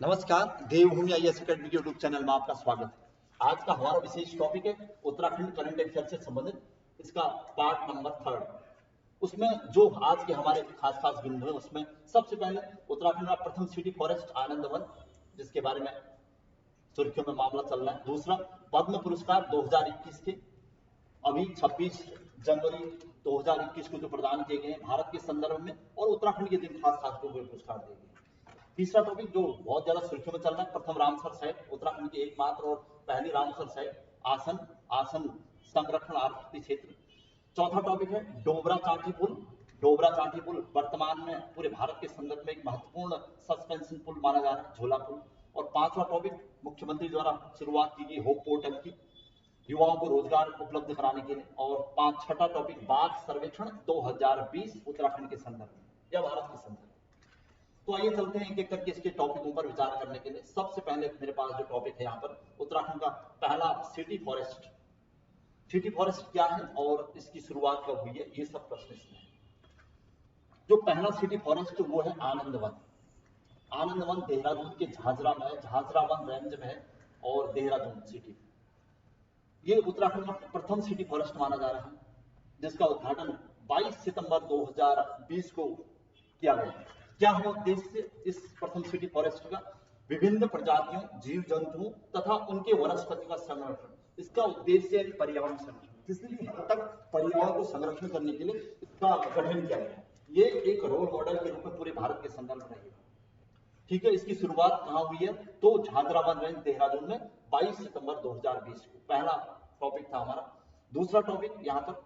नमस्कार, देवभूमि IAS academy के YouTube channel में आपका स्वागत है। आज का हमारा विशेष टॉपिक है उत्तराखंड करंट अफेयर से संबंधित इसका पार्ट नंबर 3। उसमें जो आज के हमारे खास खास बिंदु हैं उसमें सबसे पहले उत्तराखंड का प्रथम सिटी फॉरेस्ट आनंदवन, जिसके बारे में सुर्खियों में मामला चल रहा है। दूसरा, पद्म पुरस्कार 2021 के अभी 26 जनवरी 2021 को जो प्रदान किए गए हैं भारत के संदर्भ में, और उत्तराखंड के जिन खास खास लोगों को पुरस्कार दिए गए। तीसरा टॉपिक जो बहुत ज्यादा सुर्खियों में चल रहा है, प्रथम रामसर साइट, उत्तराखंड की एकमात्र और पहली रामसर साइट, आसन संरक्षण आर्थिक क्षेत्र। चौथा टॉपिक है डोबरा चांठी पुल। डोबरा चांठी पुल वर्तमान में पूरे भारत के संदर्भ में एक महत्वपूर्ण सस्पेंशन पुल माना जा रहा है, झोला पुल। और पांचवा टॉपिक मुख्यमंत्री द्वारा शुरुआत की गई होप पोर्टल की, युवाओं को रोजगार उपलब्ध कराने के लिए। और छठा टॉपिक बाघ सर्वेक्षण 2020 उत्तराखंड के संदर्भ में या भारत के संदर्भ में। तो आइए चलते हैं एक एक करके इसके टॉपिकों पर विचार करने के लिए। सबसे पहले मेरे पास जो टॉपिक है यहाँ पर उत्तराखंड का पहला सिटी फॉरेस्ट। सिटी फॉरेस्ट क्या है और इसकी शुरुआत कब हुई है, ये सब प्रश्न इसमें है। जो पहला सिटी फॉरेस्ट वो है आनंदवन। आनंदवन देहरादून के झाझरा में है, झाझरा वन रेंज में है और देहरादून सिटी। ये उत्तराखंड का प्रथम सिटी फॉरेस्ट माना जा रहा है, जिसका उद्घाटन 22 सितंबर 2020 को किया गया। क्या है उद्देश्य इस प्रथम सिटी फॉरेस्ट का? विभिन्न प्रजातियों, जीव जंतुओं तथा उनके वनस्पति का संरक्षण। इसका उद्देश्य है पर्यावरण संरक्षण। किसी भी हद तक पर्यावरण को संरक्षण करने के लिए इसका गठन किया गया है। ये एक रोल मॉडल के रूप में पूरे भारत के संदर्भ में रहेगा। ठीक है, इसकी शुरुआत कहां हुई है? तो झाझरा वन रेंज देहरादून में 22 सितंबर 2020 को। पहला टॉपिक था हमारा। दूसरा टॉपिक यहाँ पर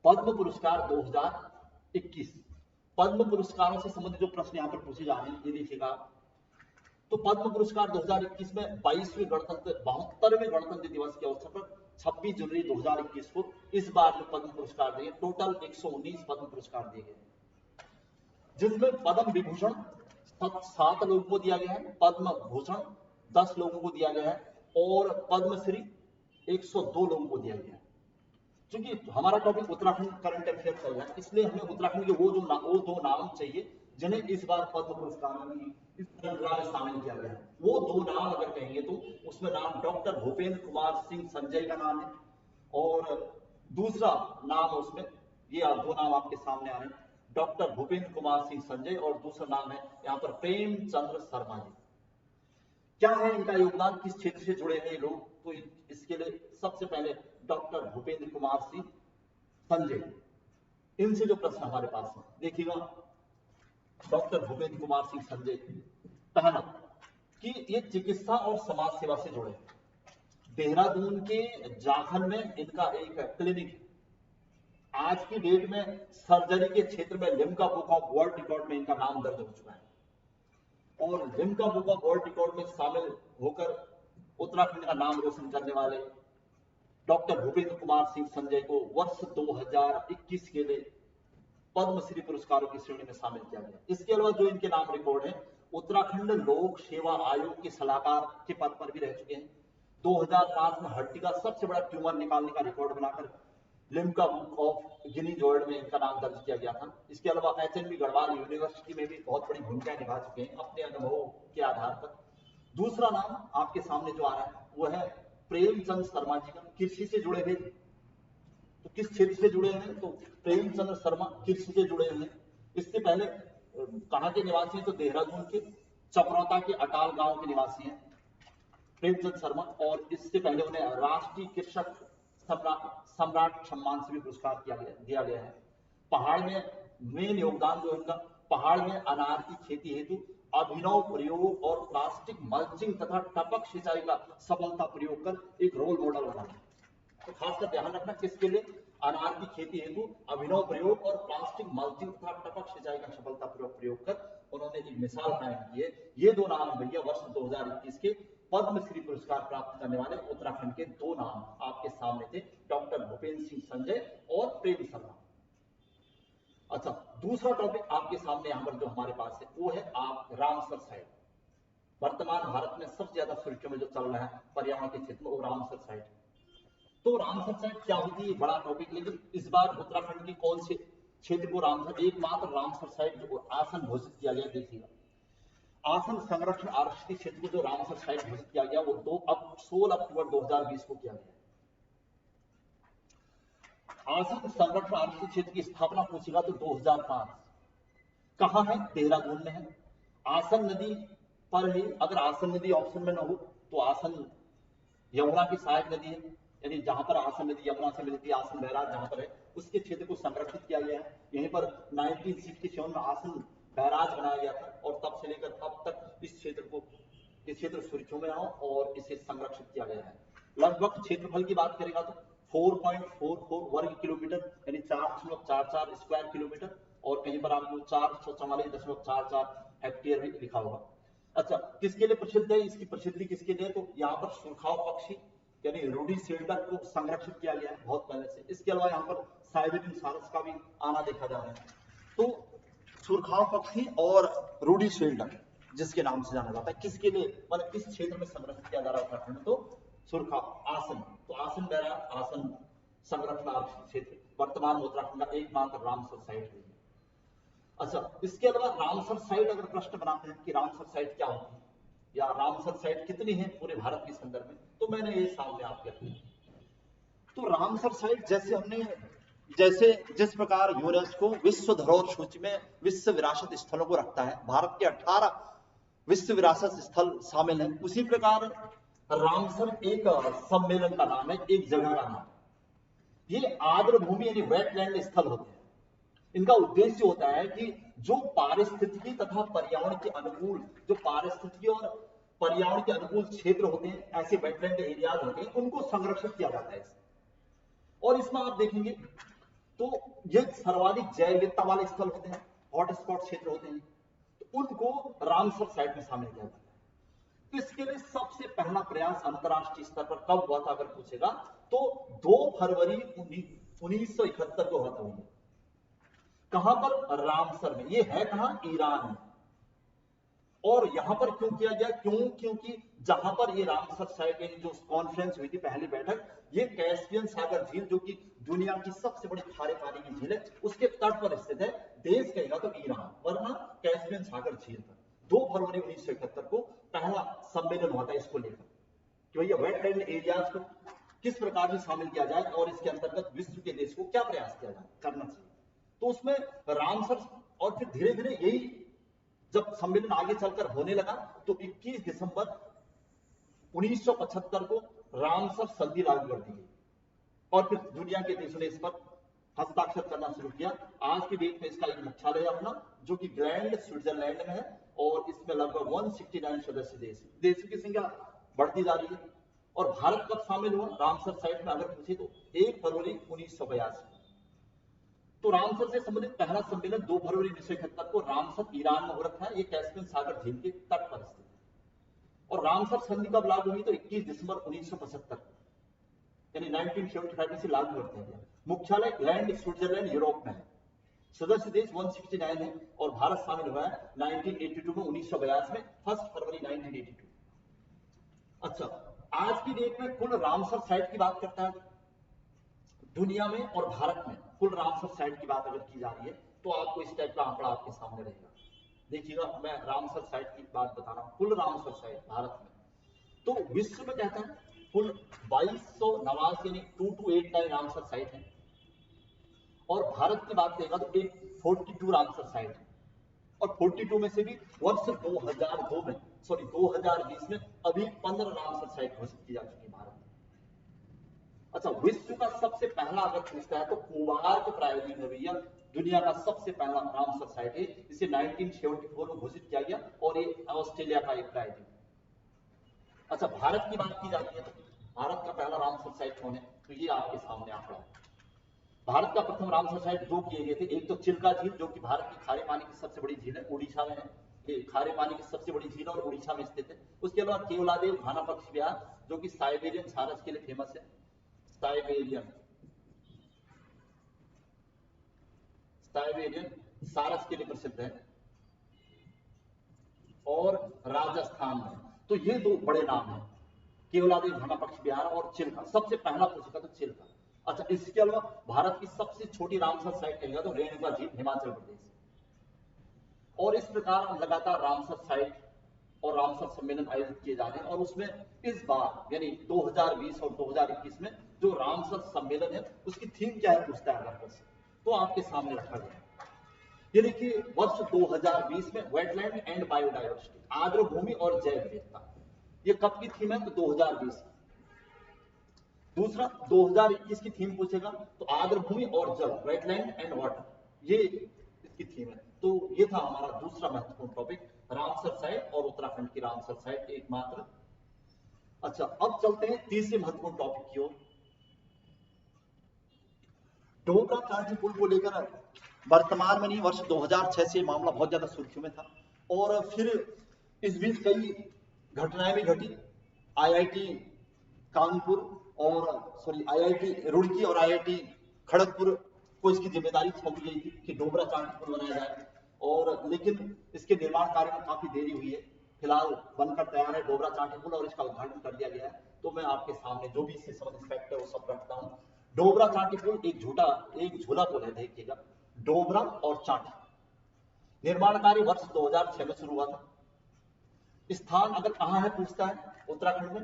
पद्म पुरस्कार 2021। पद्म पुरस्कारों से संबंधित जो प्रश्न यहाँ पर पूछे जा रहे हैं ये देखिएगा। तो पद्म पुरस्कार 2021 में 72वें गणतंत्र दिवस के अवसर पर 26 जनवरी 2021 को इस बार जो पद्म पुरस्कार दिए, टोटल 119 पद्म पुरस्कार दिए गए, जिनमें पद्म विभूषण 7 लोगों को दिया गया है, पद्म भूषण 10 लोगों को दिया गया है और पद्मश्री 102 लोगों को दिया गया है। क्योंकि हमारा टॉपिक उत्तराखंड करंट अफेयर चल रहा है, इसलिए हमें उत्तराखंड के वो दो नाम चाहिए जिन्हें इस बार पद्म पुरस्कार की इस श्रृंखला में शामिल किया गया है। वो दो नाम अगर कहेंगे तो उसमें नाम डॉक्टर भूपेंद्र कुमार सिंह संजय का नाम है, और दूसरा नाम उसमें ये दो नाम आपके सामने आ रहे हैं, डॉक्टर भूपेंद्र कुमार सिंह संजय, और दूसरा नाम है यहाँ पर प्रेमचंद्र शर्मा जी। क्या है इनका योगदान, किस क्षेत्र से जुड़े हैं लोग? तो इसके लिए सबसे पहले डॉक्टर भूपेंद्र कुमार सिंह संजय, इनसे जो प्रश्न हमारे पास है देखिएगा। डॉक्टर भूपेंद्र कुमार सिंह संजय, पहला कि ये चिकित्सा और समाज सेवा से जुड़े। देहरादून के जाखन में इनका एक क्लिनिक है। आज की डेट में सर्जरी के क्षेत्र में Limca book of world record में इनका नाम दर्ज हो चुका है, और Limca book of world record में शामिल होकर उत्तराखंड का नाम रोशन करने वाले डॉक्टर भूपेंद्र कुमार सिंह संजय को वर्ष 2021 के लिए पद्मश्री पुरस्कारों की श्रेणी में शामिल किया गया। इसके अलावा जो इनके नाम रिकॉर्ड है, उत्तराखंड लोक सेवा आयोग के सलाहकार के पद पर भी रह चुके हैं। 2005 में हड्डी का सबसे बड़ा ट्यूमर निकालने का रिकॉर्ड बनाकर Limca book of Guinness world में इनका नाम दर्ज किया गया था। इसके अलावा HNV गढ़वाल यूनिवर्सिटी में भी बहुत बड़ी भूमिका निभा चुके हैं अपने अनुभवों के आधार पर। दूसरा नाम आपके सामने जो आ रहा है वो है प्रेमचंद शर्मा जी का। कृषि से जुड़े हुए, तो किस क्षेत्र से जुड़े हैं? तो प्रेमचंद्र शर्मा कृषि से जुड़े हुए हैं। इससे पहले कहाँ के निवासी हैं? तो देहरादून के चपरौता के अटाल गांव के निवासी हैं प्रेमचंद शर्मा, और इससे पहले उन्हें राष्ट्रीय कृषक सम्राट सम्मान से भी पुरस्कार दिया गया है। पहाड़ में मेन योगदान जो इनका, पहाड़ में अनार की खेती हेतु अभिनव प्रयोग और प्लास्टिक मल्चिंग तथा टपक सिंचाई का सफलता प्रयोग कर एक रोल मॉडल बना है। तो खासकर ध्यान रखना किसके लिए? अनार की खेती हेतु अभिनव प्रयोग और प्लास्टिक मल्चिंग तथा टपक सिंचाई का सफलता प्रयोग कर उन्होंने एक मिसाल कायम की है। ये दो नाम भैया वर्ष 2021 के पद्मश्री पुरस्कार प्राप्त करने वाले उत्तराखंड के दो नाम आपके सामने थे, डॉक्टर भूपेंद्र सिंह संजय और प्रेम शर्मा। अच्छा, दूसरा टॉपिक आपके सामने यहाँ पर जो हमारे पास है वो है आप रामसर साइट। वर्तमान भारत में सबसे ज्यादा सुर्खियों में जो चल रहा है पर्यावरण के क्षेत्र में वो रामसर साइट। तो रामसर साइट क्या होती है, बड़ा टॉपिक, लेकिन इस बार उत्तराखंड की कौन से क्षेत्र को रामसर, एकमात्र रामसर साइट जो आसन घोषित किया गया। देखिएगा आसन संरक्षण आरक्षित क्षेत्र को जो रामसर साइट घोषित किया गया वो 16 अक्टूबर 2020 को किया गया। आसन संरक्षण आरक्षित क्षेत्र की स्थापना पूछेगा तो 2005। कहां है? देहरादून में है। आसन नदी पर ही, अगर आसन नदी ऑप्शन में न हो तो आसन यमुना की सहायक नदी है, यानी जहां पर आसन नदी यमुना से मिलती है, आसन बैराज जहां पर है उसके क्षेत्र को संरक्षित किया गया है। यहीं पर 1967 में आसन बैराज बनाया गया था और तब से लेकर अब तक इस क्षेत्र सुर्खियों में आओ और इसे संरक्षित किया गया है। लगभग क्षेत्रफल की बात करेगा तो 4.44 वर्ग किलोमीटर यानी 4.44 स्क्वायर किलोमीटर, और कहीं पर आपको 444.44 हेक्टेयर भी लिखा होगा। अच्छा, किसके लिए प्रसिद्ध है? इसकी प्रसिद्धि किसके लिए? तो यहाँ पर सुरखाव पक्षी यानी रूडी सेल्डक को संरक्षित किया गया है बहुत पहले से। इसके अलावा यहाँ पर साइबेरियन सारस का भी आना देखा जा रहा है। तो सुरखाव पक्षी और रूडी सेल्डक जिसके नाम से जाना जाता है, किसके लिए मतलब किस क्षेत्र में संरक्षित किया जा रहा है उत्तराखंड? तो सुरखाव आसन, तो आसन बैराज आसन संरक्षण आरक्षित क्षेत्र वर्तमान उत्तराखंड का एकमात्र रामसर साइट है। अच्छा, इसके अलावा रामसर साइट अगर प्रश्न बनाते हैं कि रामसर साइट क्या होती है या रामसर साइट कितनी है पूरे भारत के संदर्भ में, तो मैंने ये सामने आपके रखी। तो रामसर साइट जैसे जिस प्रकार यूनेस्को विश्व धरोहर सूची में विश्व विरासत स्थलों को रखता है, भारत के 18 विश्व विरासत स्थल शामिल है, उसी प्रकार रामसर एक सम्मेलन का नाम है, एक जगह का नाम है। ये आर्द्र भूमि यानी वेटलैंड स्थल होते हैं। इनका उद्देश्य होता है कि जो पारिस्थितिकी तथा पर्यावरण के अनुकूल, जो पारिस्थितिकी और पर्यावरण के अनुकूल क्षेत्र होते हैं, ऐसे वेटलैंड एरियाज होते हैं, उनको संरक्षित किया जाता है। और इसमें आप देखेंगे तो ये सर्वाधिक जैव विविधता वाले स्थल होते हैं, हॉटस्पॉट क्षेत्र होते हैं, तो उनको रामसर साइट में शामिल किया जाता है। इसके लिए सबसे पहला प्रयास अंतरराष्ट्रीय स्तर पर कब हुआ था अगर पूछेगा तो 2 फरवरी 1971 को हुआ था। कहां पर? रामसर में। ये है कहां? ईरान में। और यहां पर क्यों किया गया? क्योंकि जहां पर ये रामसर साइट यानी जो कॉन्फ्रेंस हुई थी, पहली बैठक, ये कैस्पियन सागर झील जो कि दुनिया की सबसे बड़ी खारे पानी की झील है, उसके तट पर स्थित है। देश कहेगा तो ईरान, वरना कैस्पियन सागर झील पर 2 फरवरी 1971 को पहला सम्मेलन हुआ था इसको लेकर कि भैया वेटलैंड एरियाज को किस प्रकार से शामिल किया जाए और इसके अंतर्गत विश्व के देश को क्या प्रयास किया जाए करना चाहिए। तो उसमें रामसर, और फिर धीरे धीरे यही जब सम्मेलन आगे चलकर होने लगा तो 21 दिसंबर 1975 को रामसर संधि लागू कर दी गई और फिर दुनिया के देशों ने इस पर हस्ताक्षर करना शुरू किया। आज की डेट में इसका एक मुख्यालय है अपना, जो कि ग्रैंड स्विट्जरलैंड में है, और इसमें लगभग 169 सदस्य देशों की संख्या बढ़ती जा रही है। और भारत कब शामिल हुआ रामसर साइट में अगर पूछे तो 1 फरवरी 1982। तो रामसर से संबंधित पहला सम्मेलन 2 फरवरी 1971 को रामसर ईरान में हो रखा है। ये कैस्पियन सागर झील के तट पर स्थित है। और रामसर संधि कब लागू हुई तो 21 दिसंबर 1975 यानी 1975 में से लागू करते हैं। मुख्यालय ग्रैंड स्विट्जरलैंड यूरोप में है। सदस्य देश 169 है और भारत शामिल हुआ है 1982 में, 1982 में 1 फरवरी 1982। अच्छा, आज की डेट में कुल रामसर साइट की बात करता है दुनिया में और भारत में, कुल रामसर साइट की बात अगर की जा रही है तो आपको इस टाइप का आंकड़ा आपके सामने रहेगा। देखिएगा, मैं रामसर साइट की बात बता रहा हूं, कुल रामसर साइट भारत में। तो विश्व में कहता है कुल 2289 यानी 2289 रामसर साइट है, और भारत की बात करेगा तो 42 रामसर साइट है। और 42 में से भी वर्ष 2020 में अभी 15 रामसर साइट घोषित की जा चुकी है भारत में। अच्छा, विश्व का सबसे पहला अगर पूछता है तो कोबार्क प्रायोगिक है भैया, दुनिया का सबसे पहला रामसर साइट है। इसे 1974 में घोषित किया गया और ये ऑस्ट्रेलिया का एक प्रायोगिक। अच्छा, भारत की बात की जाती है तो भारत का पहला रामसर साइट कौन है? तो ये आपके सामने आंकड़ा है। भारत का प्रथम रामसर साइट 2 किए गए थे। एक तो चिल्का झील जो कि भारत की खारे पानी की सबसे बड़ी झील है, उड़ीसा में है। ये खारे पानी की सबसे बड़ी झील और उड़ीसा में स्थित है। उसके अलावा केवलादेव घाना पक्षी विहार जो कि साइबेरियन सारस के लिए फेमस है, साइबेरियन सारस के लिए प्रसिद्ध है, और राजस्थान में। तो ये 2 बड़े नाम हैं, केवलादेव घाना पक्षी विहार और चिल्का। सबसे पहला पूछेगा तो चिल्का। अच्छा, इसके अलावा भारत की सबसे छोटी रामसर साइट कहेगा तो रेणुका झील हिमाचल प्रदेश। और इस प्रकार लगातार रामसर साइट और रामसर सम्मेलन आयोजित किए जा रहे हैं, और उसमें इस बार यानी 2020 और 2021 में जो रामसर सम्मेलन है उसकी थीम क्या है पूछता है अगर आपसे, तो आपके सामने रखा गया है। ये देखिए, वर्ष 2020 में वेटलैंड एंड बायोडायवर्सिटी, आर्द्र भूमि और जैव विविधता, ये कब की थीम है? तो 2020। दूसरा 2021 की थीम पूछेगा तो आर्द्र भूमि और जल, वेटलैंड एंड वाटर, ये इसकी थीम है। तो ये था हमारा दूसरा महत्वपूर्ण टॉपिक, रामसर साइट और उत्तराखंड की रामसर साइट एकमात्र। अच्छा, अब चलते हैं तीसरे महत्वपूर्ण टॉपिक की ओर। डोबरा चांठी पुल को लेकर वर्तमान में नहीं, वर्ष 2006 से मामला बहुत ज्यादा सुर्खियों में था, और फिर इस बीच कई घटनाएं भी घटी। आईआईटी कानपुर और आईआईटी रुड़की और आईआईटी खड़गपुर को इसकी जिम्मेदारी सौंपी गई थी कि डोबरा चांठी पुल बनाया जाए, और लेकिन इसके निर्माण कार्य में काफी देरी हुई है। फिलहाल बनकर तैयार है डोबरा चांठी पुल और इसका उद्घाटन कर दिया गया है। तो मैं आपके सामने जो भी इससे संबंधित फैक्ट है वो सब रखता हूँ। डोबरा चांठी पुल एक झूला पुल है, देखिएगा, डोबरा और चांठी। निर्माण कार्य वर्ष 2006 में शुरू हुआ था। स्थान अगर कहां है पूछता है, उत्तराखंड में,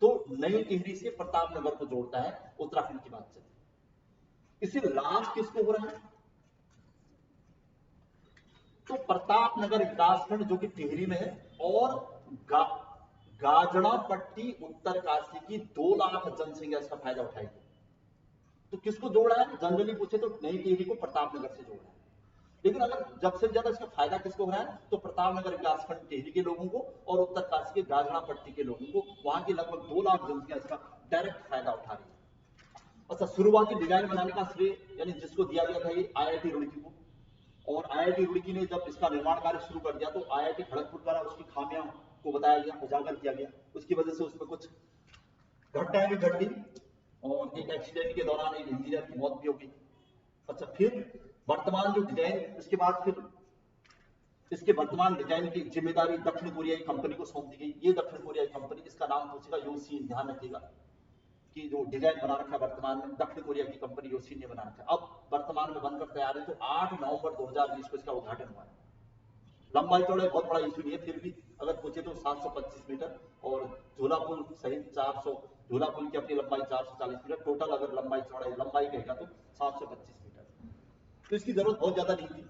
तो नई टिहरी से प्रतापनगर को जोड़ता है, उत्तराखंड की बात चलती। इसे लाभ किसको हो रहा है? तो प्रतापनगर विकासखंड जो कि टिहरी में है, और गाजड़ा पट्टी उत्तरकाशी की 2 लाख जनसंख्या इसका फायदा उठाएगी। तो किसको जोड़ रहा है? जनरली पूछे तो नई टिहरी को प्रतापनगर से जोड़ रहा है, लेकिन अगर जब से ज्यादा इसका फायदा किसको हो रहा है तो प्रतापनगर विकासखंड टिहरी के लोगों को और उत्तरकाशी के गाजड़ा पट्टी के लोगों को, वहां की लगभग 2 लाख जनसंख्या इसका डायरेक्ट फायदा उठा रही है। अच्छा, शुरुआती डिजाइन बनाने का श्रेय यानी जिसको दिया गया था ये आईआईटी रुड़की को, और आईआईटी रुड़की ने जब इसका निर्माण कार्य शुरू कर दिया तो आईआईटी खड़गपुर द्वारा उसकी खामियां को बताया गया, उजागर किया गया, उसकी वजह से उसमें कुछ घटनाएं भी घटी, और एक एक्सीडेंट के दौरान एक इंजीनियर की मौत भी होगी। अच्छा, फिर वर्तमान जो डिजाइन, इसके बाद फिर इसके वर्तमान डिजाइन की जिम्मेदारी दक्षिण कोरियाई कंपनी को सौंप दी गई। ये दक्षिण कोरियाई कंपनी, इसका नाम पूछेगा योशीन, ध्यान रखिएगा कि जो डिजाइन बना रखा है वर्तमान में दक्षिण कोरिया की कंपनी योशीन ने बना रखा है। अब वर्तमान में बनकर तैयार है, तो 8 नवंबर 2020 को इसका उद्घाटन हुआ है। लंबाई चौड़ाई बहुत बड़ा इशू नहीं है, फिर भी अगर पूछे तो 725 मीटर, और झूला पुल सहित 400, झूला पुल की अपनी लंबाई 440 मीटर, टोटल अगर लंबाई कहेगा तो 725 मीटर। तो इसकी जरूरत बहुत ज्यादा नहीं थी।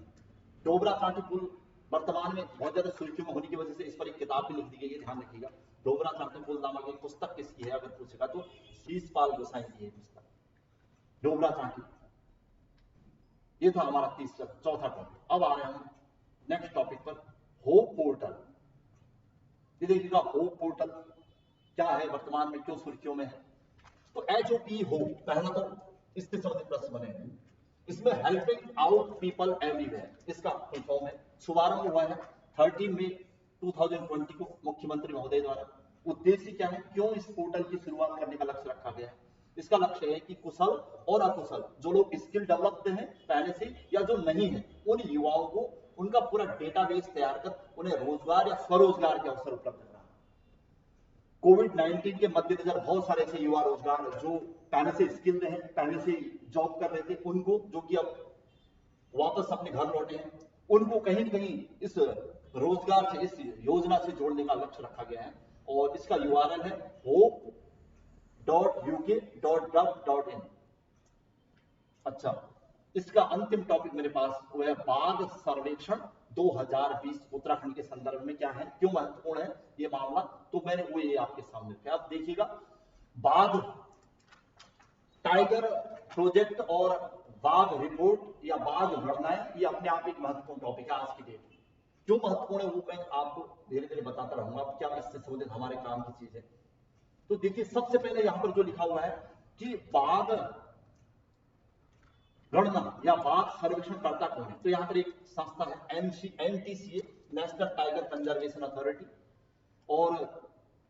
डोबरा चांठी पुल वर्तमान में बहुत ज्यादा सुर्खियों में होने की वजह से इस पर एक किताब भी लिख दी गई है, ध्यान रखिएगा। डोबरा चांठी पुल नामक एक पुस्तक किसकी है अगर पूछेगा तो शीशपाल गोसाई की है पुस्तक, डोबरा चांठी। ये था हमारा चौथा टॉपिक। अब आ रहे हैं हम नेक्स्ट टॉपिक पर, होप पोर्टल। ये देखिएगा, होप पोर्टल क्या है, वर्तमान में क्यों सुर्खियों में है। तो HOP होप, पहला तो इससे संबंधित प्रश्न बने हैं। इसमें हेल्पिंग आउट पीपल एवरीवेयर, इसका फुल फॉर्म है। शुभारंभ हुआ है 13 मई 2020 को मुख्यमंत्री महोदय द्वारा। उद्देश्य क्या है, क्यों इस पोर्टल की शुरुआत करने का लक्ष्य रखा गया है? इसका लक्ष्य है कि कुशल और अकुशल जो लोग स्किल डेवलप्ड हैं पहले से या जो नहीं है, उन युवाओं को उनका पूरा डेटाबेस तैयार कर उन्हें रोजगार या स्वरोजगार के अवसर उपलब्ध कराना। कोविड-19 के मद्देनजर बहुत सारे ऐसे युवा रोजगार जो पहले से स्किल्ड हैं, पहले से जॉब कर रहे थे, उनको, जो कि अब वापस अपने घर लौटे हैं, उनको कहीं न कहीं इस रोजगार से, इस योजना से जोड़ने का लक्ष्य रखा गया है। और इसका URL है hope.uk.gov.in। अच्छा, इसका अंतिम टॉपिक मेरे पास वो है बाघ सर्वेक्षण 2020 उत्तराखंड के संदर्भ में क्या है, क्यों महत्वपूर्ण है ये मामला, तो मैंने वो ये आपके सामने रखा। अब देखिएगा, बाघ टाइगर प्रोजेक्ट और बाघ रिपोर्ट या बाघ गणनाएं, ये अपने आप एक महत्वपूर्ण टॉपिक है आज की डेट में। क्यों महत्वपूर्ण है वो मैं आपको धीरे धीरे बताता रहूंगा, क्या इससे संबंधित हमारे काम की चीज है। तो देखिए, सबसे पहले यहां पर जो लिखा हुआ है कि बाघ गणना या बाघ सर्वेक्षण करता कौन है, तो यहां पर एक संस्था है NTCA, national tiger conservation authority. और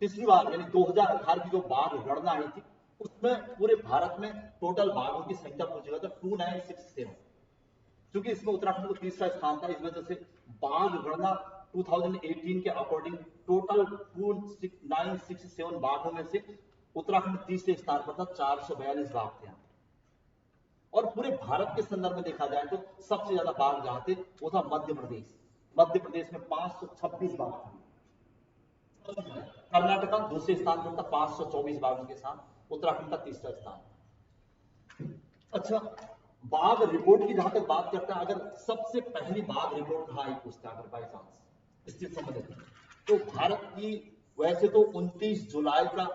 पिछली बार यानी 2018 की जो बाघ गणना आई थी, उसमें पूरे भारत में टोटल बाघों की संख्या पहुंचेगा तो 2967। क्योंकि इसमें उत्तराखंड को तीसरा स्थान था, इस वजह से बाघ गणना 2018 के अकॉर्डिंग टोटल 2967 बाघों में से उत्तराखंड तीसरे स्थान पर था, 442 बाघ थे। और पूरे भारत के संदर्भ में देखा जाए तो सबसे ज्यादा बाघ जहां थे वो था मध्य प्रदेश। मध्य प्रदेश में 526 बाघ थे। कर्नाटका दूसरे स्थान पर था 524 बाघों के साथ, उत्तराखंड का तीसरा स्थान। अच्छा, बाघ रिपोर्ट की जहां तक बात करते हैं, अगर सबसे पहली बाघ रिपोर्ट कहां आई पूछता है अगर बाई चांस इससे संबंधित, तो भारत की वैसे तो 29 जुलाई का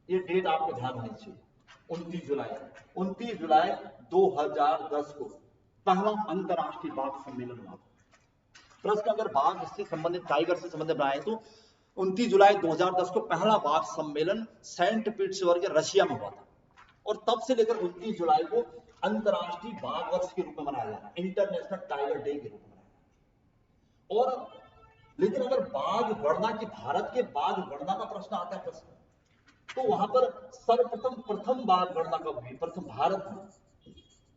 ये डेट आपको ध्यान होनी चाहिए, 29 जुलाई 2010 को पहला अंतरराष्ट्रीय बाघ सम्मेलन हुआ। प्रश्न अगर बाघ इससे संबंधित, टाइगर से संबंधित बनाए तो 29 जुलाई 2010 को पहला बाघ सम्मेलन सेंट पीटर्सबर्ग रशिया में हुआ था, और तब से लेकर 29 जुलाई को अंतरराष्ट्रीय बाघ वर्ष के रूप में मनाया जा रहा है, इंटरनेशनल टाइगर डे के रूप में मनाया। और लेकिन अगर बाघ गणना की, भारत के बाघ गणना का प्रश्न आता है प्रश्न, तो वहां पर सर्वप्रथम प्रथम बाघ गणना कब हुई, प्रथम भारत में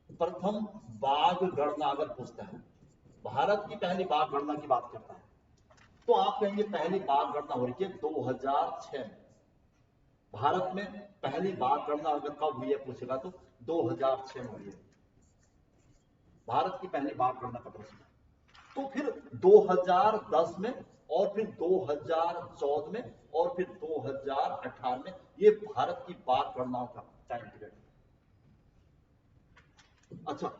प्रथम बाघ गणना अगर पूछता है, भारत की पहली बाघ गणना की बात करता है, तो आप कहेंगे पहली बाघ गणना हो रही है 2006 में। भारत में पहली बाघ गणना अगर कब हुई है पूछेगा तो 2006 में हुई है, भारत की पहली बाघ गणना का प्रश्न। तो फिर 2010 में, और फिर 2014 में, और फिर 2018 में, ये भारत की बाघ गणनाओं का टाइम पीरियड। अच्छा,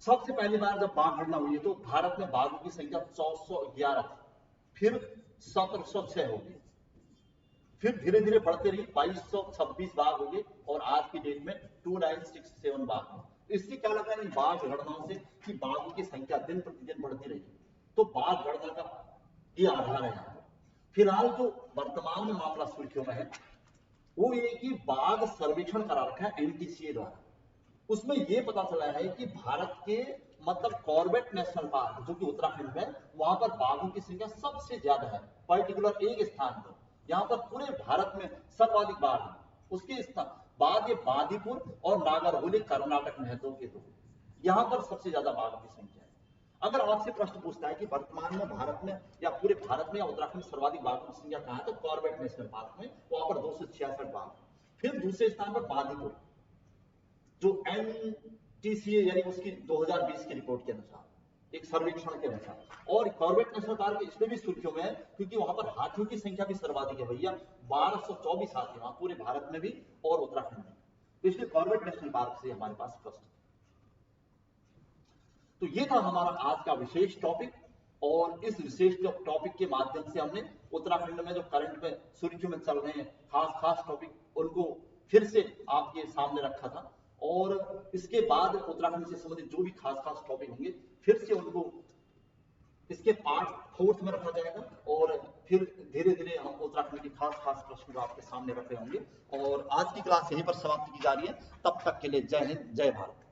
सबसे पहली बार जब बाघ गणना हुई तो भारत में बाघों की संख्या 411 थी, फिर 1706 हो गई, फिर धीरे धीरे बढ़ते रही 2226 बाघ हो गए, और आज की डेट में 2967 बाघ हैं। इससे क्या लगा इन बाघ गणनाओं से कि बाघों की संख्या दिन प्रतिदिन बढ़ती रही, तो बाघ गणना का ये आधार है। यहाँ फिलहाल जो वर्तमान में मामला सुर्खियों में है वो ये कि बाघ सर्वेक्षण करा रखा है एनटीसीए द्वारा, उसमें यह पता चला है कि भारत के मतलब कॉर्बेट नेशनल पार्क जो कि उत्तराखंड में, वहां पर बाघों की संख्या सबसे ज्यादा है, पर्टिकुलर एक स्थान पर, यहां पर पूरे भारत में सर्वाधिक बाघ है। उसके बाद ये बांदीपुर और नागरहोली कर्नाटक में है, दो के दो, यहां पर सबसे ज्यादा बाघ की संख्या है। अगर आपसे प्रश्न पूछता है कि वर्तमान में भारत में या पूरे भारत में या उत्तराखंड में सर्वाधिक बाघों की संख्या कहां है, तो कॉर्बेट नेशनल पार्क में, वहां पर 266 बाघ। फिर दूसरे स्थान पर बांदीपुर, जो एनटीसीए यानी उसकी 2020 की रिपोर्ट के अनुसार, एक सर्वेक्षण के अनुसार, और कॉर्बेट नेशनल पार्क इसमें भी सुर्खियों में है क्योंकि वहां पर हाथियों की संख्या भी सर्वाधिक है भैया, 1224 हाथी वहां पूरे भारत में भी और उत्तराखंड में, तो इसलिए कॉर्बेट नेशनल पार्क से हमारे पास प्रश्न। तो ये था हमारा आज का विशेष टॉपिक, और इस विशेष टॉपिक के माध्यम से हमने उत्तराखंड में जो करंट में सुर्खियों में चल रहे हैं खास टॉपिक उनको फिर से आपके सामने रखा था, और इसके बाद उत्तराखंड से संबंधित जो भी खास टॉपिक होंगे फिर से उनको इसके पार्ट 4 में रखा जाएगा, और फिर धीरे धीरे हम उत्तराखंड की खास प्रश्न को आपके सामने रख रहे होंगे। और आज की क्लास यहीं पर समाप्त की जा रही है, तब तक के लिए जय हिंद, जय भारत।